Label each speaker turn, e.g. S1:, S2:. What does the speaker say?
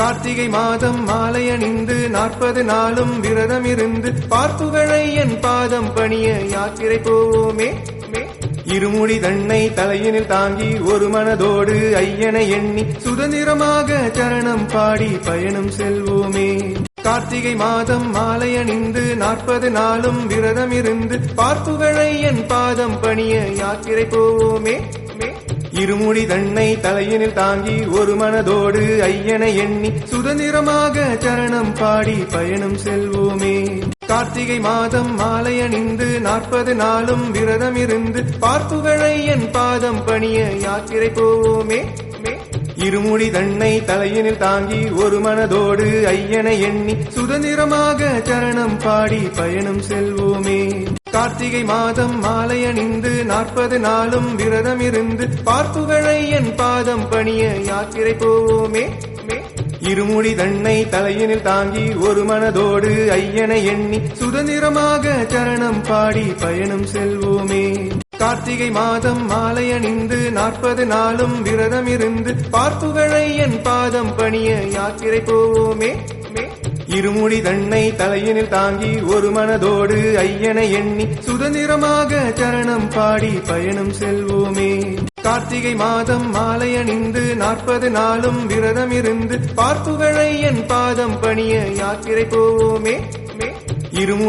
S1: கார்த்திகை மாதம் மாலை அணிந்து 40 நாளும் விரதம் இருந்து பார்ப்புகளை என் பாதம் பணிய யாத்திரை போவோமே. இருமுடி தன்னை தலையினில் தாங்கி ஒரு மனதோடு ஐயனை எண்ணி சுதந்திரமாக சரணம் பாடி பயணம் செல்வோமே. கார்த்திகை மாதம் மாலை அணிந்து 40 நாளும் விரதம் இருந்து பார்ப்புகளை என் பாதம் பணிய யாத்திரை போவோமே. இருமுடி தன்னை தலையினில் தாங்கி ஒரு மனதோடு ஐயனை எண்ணி சுதந்திரமாக சரணம் பாடி பயணம் செல்வோமே. கார்த்திகை மாதம் மாலை அணிந்து 40 நாளும் விரதம் இருந்து பார்ப்புகளை என் பாதம் பணிய யாத்திரை போவோமே. இருமுடி தன்னை தலையினில் தாங்கி ஒரு மனதோடு ஐயனை எண்ணி சுதந்திரமாக சரணம் பாடி பயணம் செல்வோமே. கார்த்திகை மாதம் மாலை அணிந்து 40 நாளும் விரதம் இருந்து பார்ப்புகளை என் பாதம் பணிய யாத்திரை போவோமே. இருமுடி தன்னை தலையினில் தாங்கி ஒரு மனதோடு ஐயனை எண்ணி சுதந்திரமாக சரணம் பாடி பயணம் செல்வோமே. கார்த்திகை மாதம் மாலை அணிந்து 40 நாளும் விரதம் இருந்து பார்ப்புகளை என் பாதம் பணிய யாத்திரை போவோமே. இருமுடி தன்னை தலையினில் தாங்கி ஒரு மனதோடு ஐயனை எண்ணி சுதந்திரமாக சரணம் பாடி பயணம் செல்வோமே. கார்த்திகை மாதம் மாலை அணிந்து 40 நாளும் விரதம் இருந்து பார்ப்புகளை என் பாதம் பணிய யாத்திரை போவோமே. இருமுடி